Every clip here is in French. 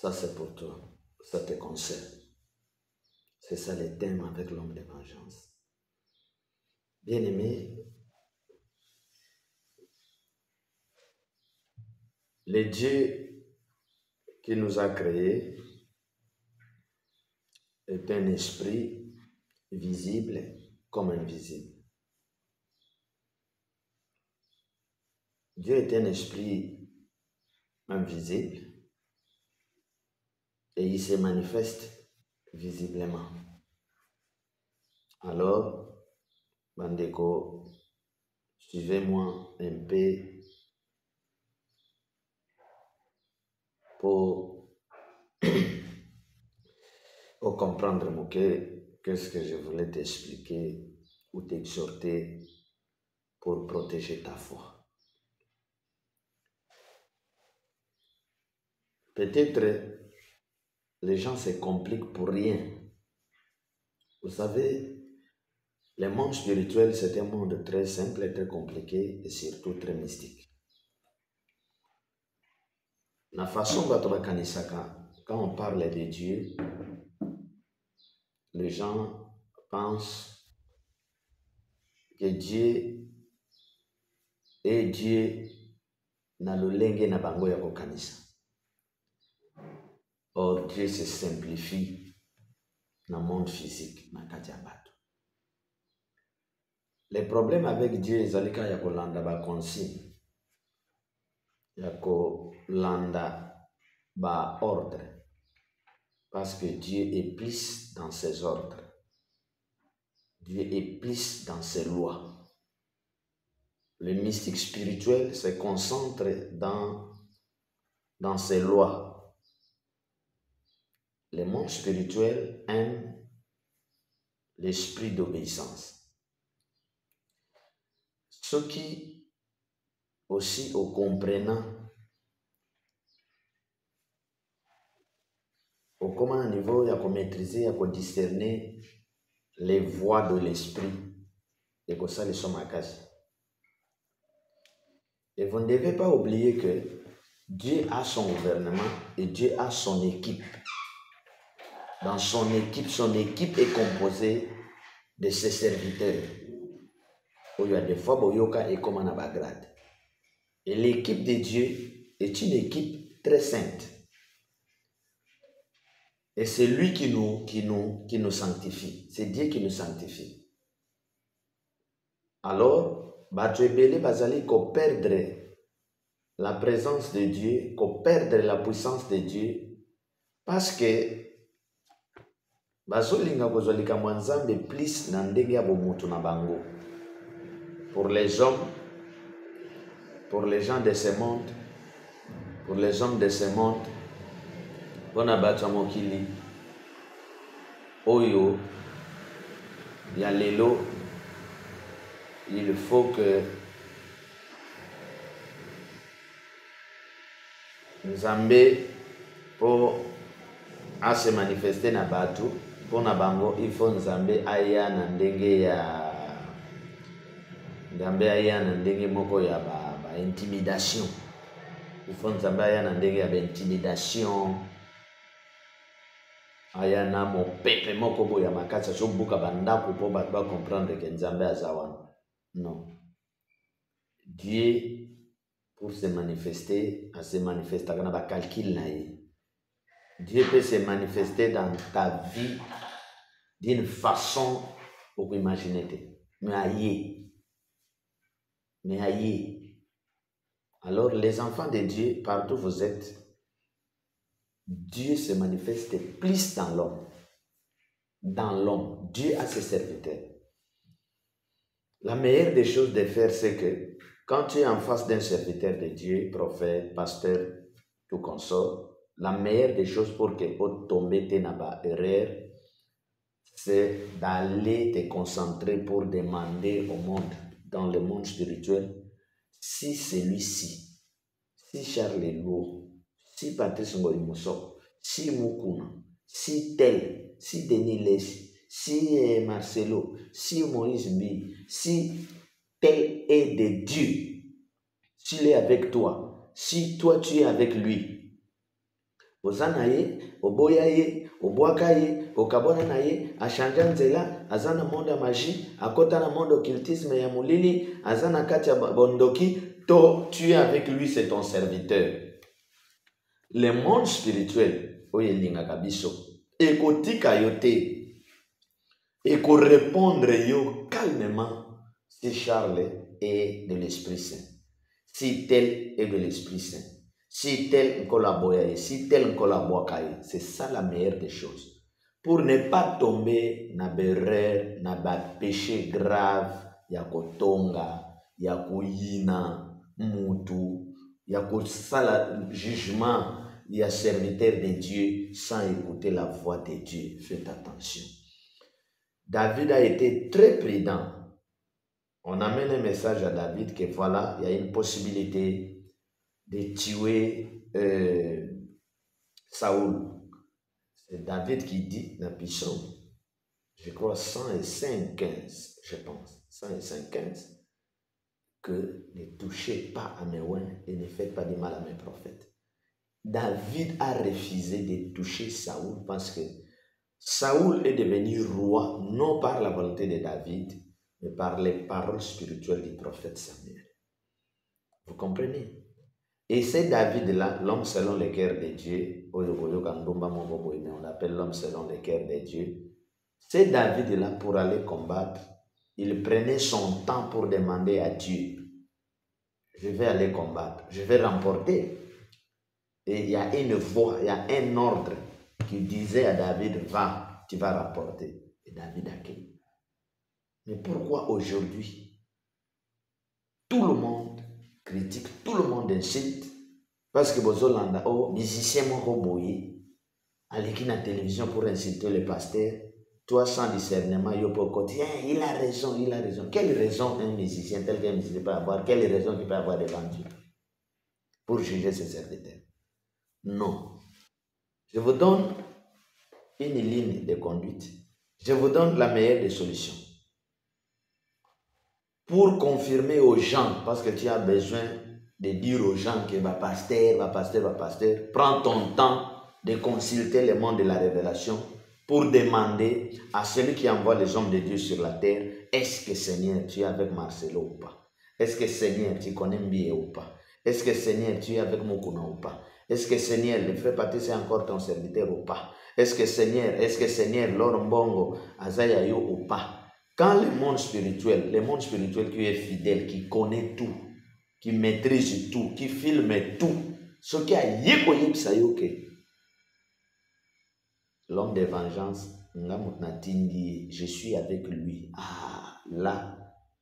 Ça, c'est pour toi. Ça te concerne. C'est ça le thème avec l'homme de vengeance. Bien-aimé, le Dieu qui nous a créés est un esprit visible comme invisible. Dieu est un esprit invisible et il se manifeste visiblement. Alors, Bandeko, suivez-moi un peu pour comprendre qu'est-ce que je voulais t'expliquer ou t'exhorter pour protéger ta foi. Peut-être les gens se compliquent pour rien. Vous savez, le monde spirituel, c'est un monde très simple, très compliqué et surtout très mystique. La façon dont quand on parle de Dieu, les gens pensent que Dieu est Dieu na lolenge na bango ya kokanisa. Or, Dieu se simplifie dans le monde physique, na kati ya bato. Le problème avec Dieu, ezalika ya kolanda ba consigne, ya kolanda ba ordre, parce que Dieu est plus dans ses ordres. Dieu est plus dans ses lois. Le mystique spirituel se concentre dans ses lois. Le monde spirituel aime l'esprit d'obéissance. Ceux qui aussi au comprenant au comment niveau il y a maîtriser, il y a discerner les voies de l'esprit et que ça les sommes à casse. Et vous ne devez pas oublier que Dieu a son gouvernement et Dieu a son équipe. Dans son équipe est composée de ses serviteurs. Il y a des fois, Boyoka est comme un bagrade. Et l'équipe de Dieu est une équipe très sainte. Et c'est lui qui nous sanctifie. C'est Dieu qui nous sanctifie. Alors, Batouébélé Bazali, qu'on perdre la présence de Dieu, qu'on perdre la puissance de Dieu, parce que bazolinga kozolika mwanzambe plus na ndenge ya bomutu na bango. Pour les hommes, pour les gens de ce monde, pour les hommes de ce monde, on a battu mokili oyo ya lelo, il faut que Nzambe pour se manifester na batu pour na bango, il faut Nzambe aya na ndenge ya Nzambe aya na ndenge moko ya ba intimidation. Il faut Nzambe aya na ndenge ya ba intimidation. Aya na mo pepe moko boya makasa so buka bandako po ba comprendre que Nzambe azawana. Non. Dieu pour se manifester, à se manifester dans le calcul. Dieu peut se manifester dans ta vie d'une façon pour imaginer. Mais aïe. Alors les enfants de Dieu, partout où vous êtes, Dieu se manifeste plus dans l'homme. Dans l'homme, Dieu a ses serviteurs. La meilleure des choses de faire, c'est que quand tu es en face d'un serviteur de Dieu, prophète, pasteur, tout consort, la meilleure des choses pour que tu tomber dans l'erreur, c'est d'aller te concentrer pour demander au monde, dans le monde spirituel, si celui-ci, si Charles Lourd, si Patrice Ngolimoso, si Mukuna, si tel, si Denis Les, si Marcelo, si Moïse Mbi, si tel est de Dieu, s'il est avec toi, si toi tu es avec lui, Ozanaye, Oboyaye, Oboakaye, Okabonanaye, Achanja Nzela, Azana monde magie, Akota na monde occultisme ya mulili, Azana katia bondoki, tu es avec lui, c'est ton serviteur. Le monde spirituel, oyelinga kabiso, ekotika yote, eko répondre yo calmement si Charles est de l'Esprit Saint, si tel est de l'Esprit Saint. Si tel collabore, si tel collabore, c'est ça la meilleure des choses. Pour ne pas tomber dans l'erreur, dans péché grave, ya kotonga, ya koyina, mutu, ya kosala jugement, ya serviteur de Dieu sans écouter la voix de Dieu. Faites attention. David a été très prudent. On amène un message à David que voilà, il y a une possibilité de tuer Saoul. C'est David qui dit dans Psaume, je crois 105:15, je pense, 105:15, que ne touchez pas à mes oins et ne faites pas de mal à mes prophètes. David a refusé de toucher Saoul parce que Saoul est devenu roi non par la volonté de David, mais par les paroles spirituelles du prophète Samuel. Vous comprenez? Et c'est David-là, l'homme selon le cœur de Dieu, on l'appelle l'homme selon le cœur de Dieu. C'est David-là pour aller combattre. Il prenait son temps pour demander à Dieu, je vais aller combattre, je vais remporter. Et il y a une voix, il y a un ordre qui disait à David, va, tu vas rapporter. Et David a quitté. Mais pourquoi aujourd'hui, tout le monde critique, tout le monde incite, parce que Bozolanda, oh, musicien moko boye, allez na télévision pour insulter le pasteur, toi sans discernement, yo pour côté, il a raison, il a raison. Quelle raison un musicien tel qu'un musicien peut avoir, quelle raison il peut avoir devant Dieu pour juger ses serviteurs? Non. Je vous donne une ligne de conduite. Je vous donne la meilleure des solutions. Pour confirmer aux gens, parce que tu as besoin de dire aux gens que pasteur, prends ton temps de consulter le monde de la révélation pour demander à celui qui envoie les hommes de Dieu sur la terre, est-ce que Seigneur, tu es avec Marcelo ou pas? Est-ce que Seigneur, tu connais Mbie ou pas? Est-ce que Seigneur, tu es avec Mokuna ou pas? Est-ce que Seigneur, le frère Patrice est encore ton serviteur ou pas? Est-ce que Seigneur, Lorombongo, Azayayo ou pas? Quand le monde spirituel qui est fidèle, qui connaît tout, qui maîtrise tout, qui filme tout, ce qui a yékoyé, l'homme de vengeance, je suis avec lui. Ah, là,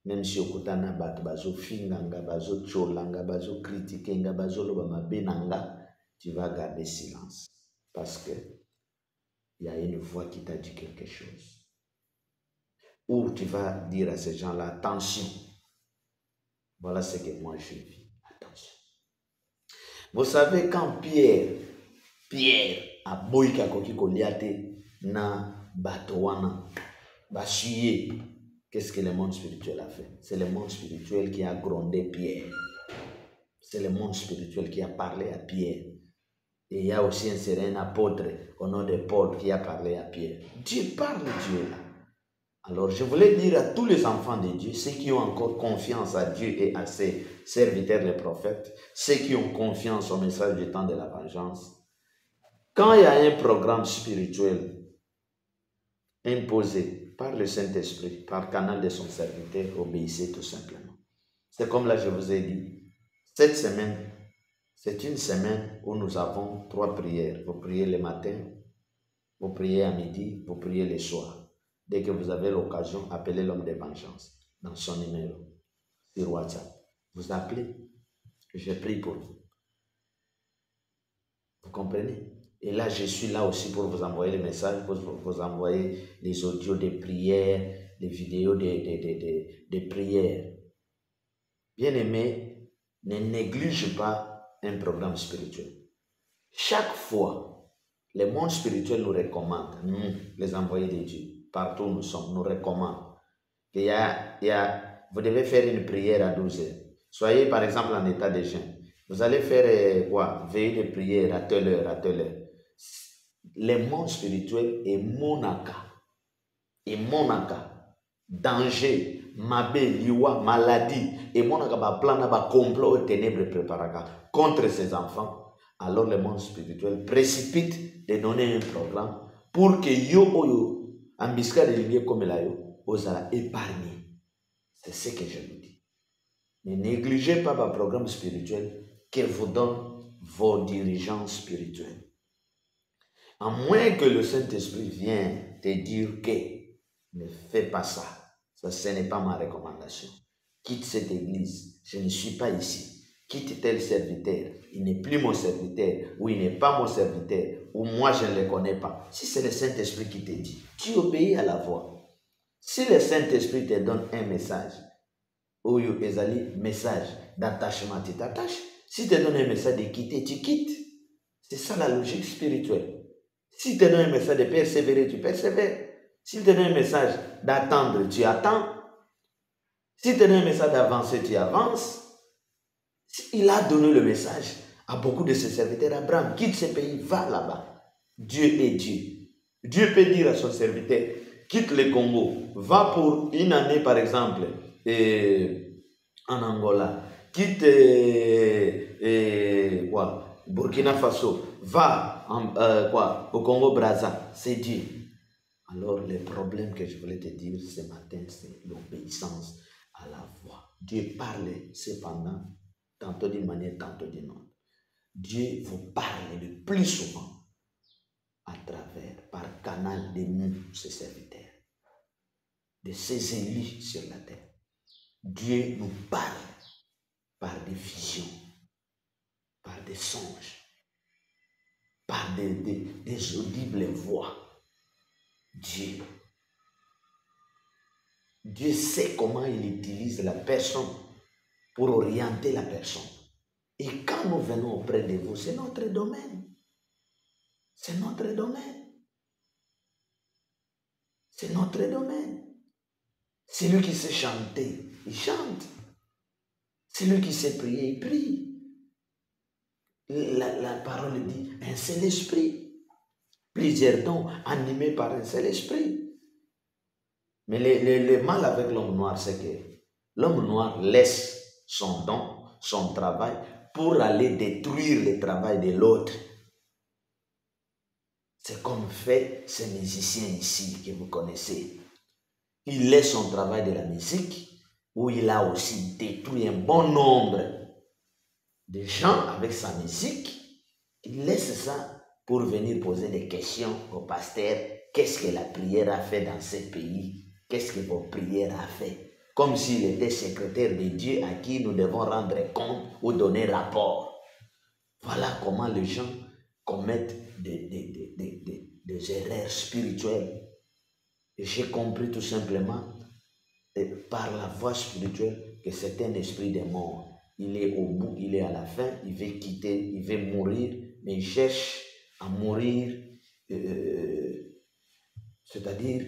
même si okutana bato bazo finganga, bazo cholanga, bazo critiquenga, bazo lobama benanga, tu vas garder silence. Parce que il y a une voix qui t'a dit quelque chose. Ou tu vas dire à ces gens-là, attention, voilà ce que moi je vis, attention. Vous savez, quand Pierre a boyka koki koliate na batowana, basuye, qu'est-ce que le monde spirituel a fait? C'est le monde spirituel qui a grondé Pierre. C'est le monde spirituel qui a parlé à Pierre. Et il y a aussi un certain apôtre au nom de Paul qui a parlé à Pierre. Dieu parle, Dieu là. Alors, je voulais dire à tous les enfants de Dieu, ceux qui ont encore confiance à Dieu et à ses serviteurs les prophètes, ceux qui ont confiance au message du temps de la vengeance, quand il y a un programme spirituel imposé par le Saint-Esprit, par canal de son serviteur, obéissez tout simplement. C'est comme là je vous ai dit, cette semaine, c'est une semaine où nous avons 3 prières. Vous priez le matin, vous priez à midi, vous priez le soir. Dès que vous avez l'occasion, appelez l'homme de vengeance dans son numéro sur WhatsApp. Vous appelez, je prie pour vous. Vous comprenez? Et là, je suis là aussi pour vous envoyer les messages, pour vous envoyer les audios de prières, les vidéos de prières. Bien-aimé, ne néglige pas un programme spirituel. Chaque fois, le monde spirituel nous recommande, nous, les envoyés de Dieu, partout où nous sommes, nous recommande qu'il vous devez faire une prière à 12 heures. Soyez par exemple en état de jeûne. Vous allez faire quoi? Veiller de prière à telle heure, à telle heure. Les mondes spirituels est monaka. Et monaka. Danger, mabé, liwa, maladie. Et monaka ba plan ba complot ténèbres préparaka contre ses enfants. Alors le monde spirituel précipite de donner un programme pour que yo oyo ambiska de lumière comme la yo osala épargner. C'est ce que je vous dis. Ne négligez pas le programme spirituel que vous donne vos dirigeants spirituels. À moins que le Saint-Esprit vienne te dire que ne fais pas ça. Ça, ce n'est pas ma recommandation. Quitte cette église. Je ne suis pas ici. Quitte tel serviteur. Il n'est plus mon serviteur. Ou il n'est pas mon serviteur. Ou moi, je ne le connais pas. Si c'est le Saint-Esprit qui te dit, tu obéis à la voix. Si le Saint-Esprit te donne un message, ou un message d'attachement, tu t'attaches. Si tu te donne un message de quitter, tu quittes. C'est ça la logique spirituelle. Si tu te donne un message de persévérer, tu persévères. Si tu te donne un message d'attendre, tu attends. Si tu te donne un message d'avancer, tu avances. Il a donné le message à beaucoup de ses serviteurs. Abraham, quitte ce pays, va là-bas. Dieu est Dieu. Dieu peut dire à son serviteur, quitte le Congo, va pour une année par exemple en Angola, quitte Burkina Faso, va au Congo-Brazza, c'est Dieu. Alors, le problème que je voulais te dire ce matin, c'est l'obéissance à la voix. Dieu parle cependant, tantôt d'une manière, tantôt d'une autre. Dieu vous parle le plus souvent à travers, par canal de nous, ses serviteurs, de ses élus sur la terre. Dieu nous parle par des visions, par des songes, par des audibles voix. Dieu sait comment il utilise la personne pour orienter la personne. Et quand nous venons auprès de vous, c'est notre domaine. C'est notre domaine. C'est notre domaine. Celui qui sait chanter, il chante. Celui qui sait prier, il prie. La parole dit un seul esprit. Plusieurs dons animés par un seul esprit. Mais le mal avec l'homme noir, c'est que l'homme noir laisse son don, son travail, pour aller détruire le travail de l'autre. C'est comme fait ces musiciens ici que vous connaissez. Il laisse son travail de la musique, où il a aussi détruit un bon nombre de gens avec sa musique. Il laisse ça pour venir poser des questions au pasteur. Qu'est-ce que la prière a fait dans ce pays? Qu'est-ce que vos prières a fait? Comme s'il était secrétaire de Dieu à qui nous devons rendre compte ou donner rapport. Voilà comment les gens commettent des erreurs spirituelles. Et j'ai compris tout simplement par la voie spirituelle que c'est un esprit de mort. Il est au bout, il est à la fin, il veut quitter, il veut mourir, mais il cherche à mourir, c'est-à-dire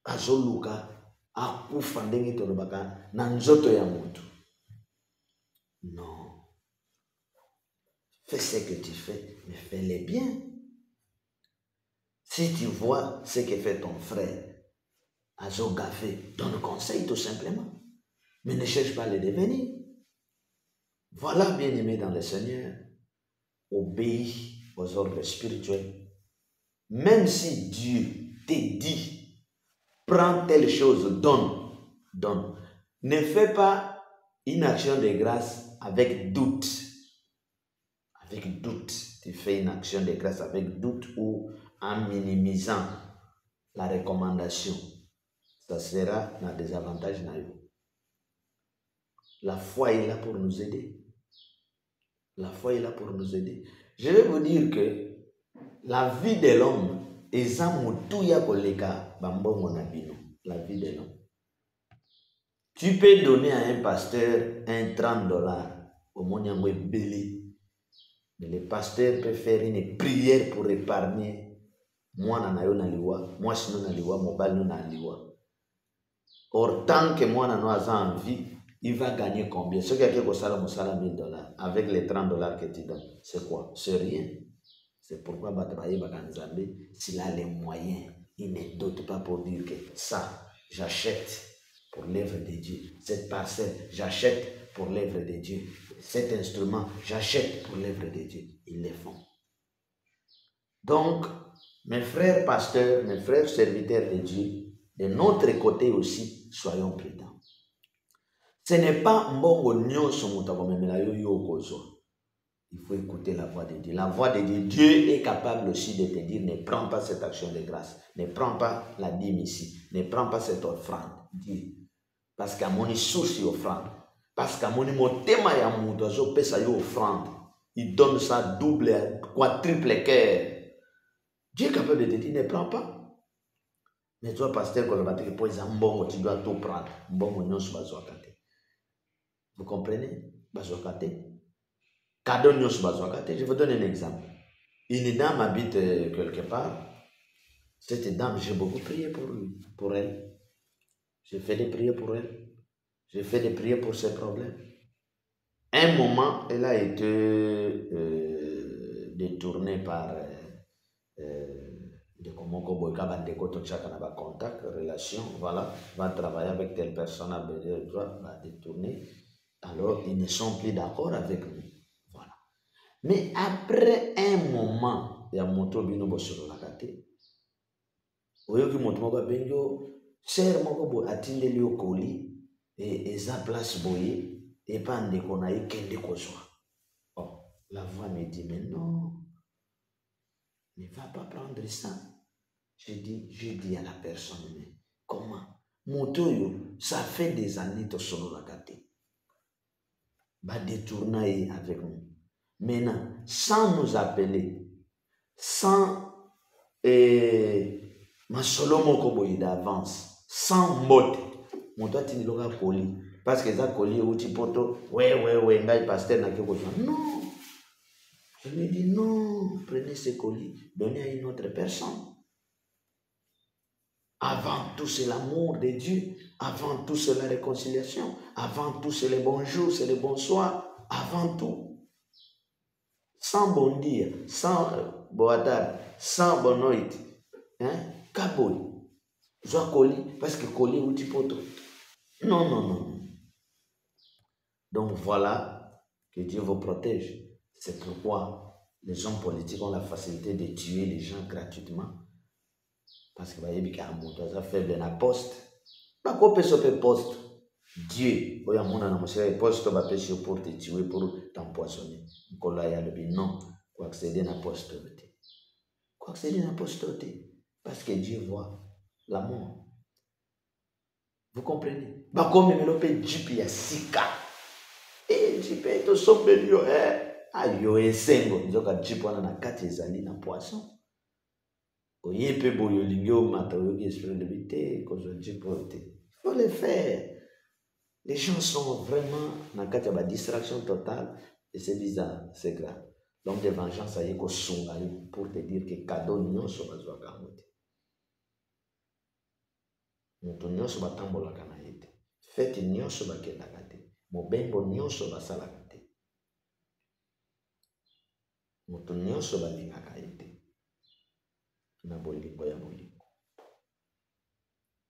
azoluka akufa ndenge tolobaka na nzoto ya mutu. Non. Fais ce que tu fais, mais fais-le bien. Si tu vois ce que fait ton frère, azogafé, donne conseil tout simplement. Mais ne cherche pas à le devenir. Voilà, bien-aimé dans le Seigneur, obéis aux ordres spirituels. Même si Dieu te dit, prends telle chose, donne. Ne fais pas une action de grâce avec doute. Avec doute. Tu fais une action de grâce avec doute ou en minimisant la recommandation. Ça sera un désavantage. La foi est là pour nous aider. La foi est là pour nous aider. Je vais vous dire que la vie de l'homme est la vie de l'homme. Tu peux donner à un pasteur un $30 au Moniangwe Belé. Mais le pasteur peut faire une prière pour épargner moi nanayo naliwa, moi sinon naliwa, mobile non naliwa. Or tant que moi nano a envie, il va gagner combien? Ce qui a quelque chose, $1000 avec les $30 que tu donnes, c'est quoi? C'est rien. C'est pourquoi s'il a les moyens, il ne doute pas pour dire que ça, j'achète pour l'œuvre de Dieu. Cette parcelle, j'achète pour l'œuvre de Dieu. Cet instrument, j'achète pour l'œuvre de Dieu. Ils le font. Donc, mes frères pasteurs, mes frères serviteurs de Dieu, de notre côté aussi, soyons prudents. Ce n'est pas mbongo nyonso mutakomemela yo yokozwa. Il faut écouter la voix de Dieu. La voix de Dieu, Dieu est capable aussi de te dire, ne prends pas cette action de grâce, ne prends pas la dîme ici, ne prends pas cette offrande. Dis, parce qu'à mon source offrande, parce qu'à mon motema ya muto zo pesa yo offrande, il donne ça double, quadruple cœur. Dieu est capable de te dire, ne prends pas. Mais toi, pasteur, quand tu dois tout prendre. Vous comprenez? Je vous donne un exemple. Une dame habite quelque part. Cette dame, j'ai beaucoup prié pour elle. J'ai fait des prières pour elle. J'ai fait des prières pour ses problèmes. Un moment, elle a été détournée par contact, relation, voilà, va travailler avec telle personne, va détourner. Alors, ils ne sont plus d'accord avec nous. Voilà. Mais après un moment, il y a moto bino bosolo la kate. Oyoki moto moko benjo, ser moko bo atindeli okoli et eza place boye et pas ndeko na ye kende kozwa. Oh, la voix me dit mais non. Ne va pas prendre ça. Je dis à la personne, mais comment? Motoyo, ça fait des années que solo la kate. Va détourner avec nous. Maintenant, sans nous appeler, sans ma solo moko boye d'avance, sans mode, mon doit tenir le colis. Parce que ça colis ou poto, ouais, ngai pasteur n'a que non. Je lui dis non, prenez ce colis, donnez à une autre personne. Avant tout, c'est l'amour de Dieu. Avant tout, c'est la réconciliation. Avant tout, c'est le bonjour, c'est le bonsoir. Avant tout. Sans bondir, sans boadad, sans bonoït. Hein? Kaboy. Soit colis, parce que colis ou tipoto. Non. Donc voilà, que Dieu vous protège. C'est pourquoi les hommes politiques ont la facilité de tuer les gens gratuitement. Parce que vous voyez qu'il y a un moto, ça fait un poste. Pas qu'on peut se faire poste. Dieu, il y a un poste pour te tuer, pour t'empoisonner. Non, pour accéder à la postérité. Pour accéder à la postérité. Parce que Dieu voit l'amour. Vous comprenez? Bah, comme il me fait Jipi à Sika. Et Jipi est au sommet de Ayo et Sengo. Ils ont Jipi na kati ezali na poisson. Il faut le faire. Les gens sont vraiment dans la distraction totale et c'est bizarre, c'est grave. Donc, des vengeances, ça y est, pour te dire que cadeau non se va jouer à côté. Nous non se va tambola kanaïte. Faites non se va kenda kate. Mobembo non se va salakate. Nous non se va linga kaite.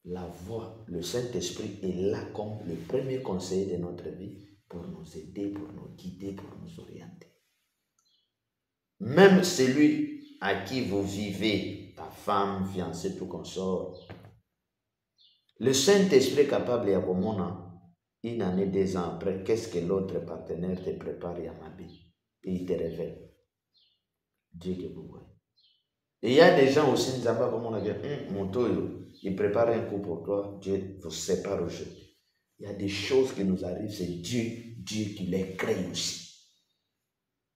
La voix, le Saint-Esprit est là comme le premier conseiller de notre vie pour nous aider, pour nous guider, pour nous orienter. Même celui à qui vous vivez, ta femme, fiancée, tout consort, le Saint-Esprit est capable de dire, une année, 2 ans après, qu'est-ce que l'autre partenaire te prépare à ma vie? Et il te révèle. Dieu que vous voyez. Et il y a des gens aussi, ils ne savent pas comment on a dit, mon toyo, il prépare un coup pour toi, Dieu vous sépare aujourd'hui. Il y a des choses qui nous arrivent, c'est Dieu qui les crée aussi.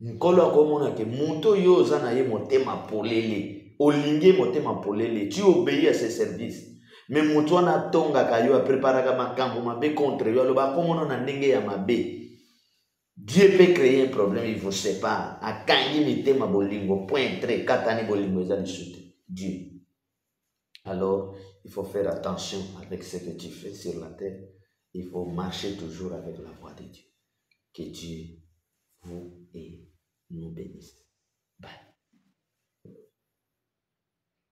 Nkolo comme on a que mon toyo, zanaye motema polele, olingue motema polele, tu obéis à ses services. Mais mon toyo na tonga kayo a préparé ma cambo mabe contre yo, aloba comme on a ndenge ya mabe. Dieu peut créer un problème, il vous sépare. A kangi mitema bolingo, point très, katani bolingo, ils ont Dieu. Alors, il faut faire attention avec ce que tu fais sur la terre. Il faut marcher toujours avec la voix de Dieu. Que Dieu vous et nous bénisse.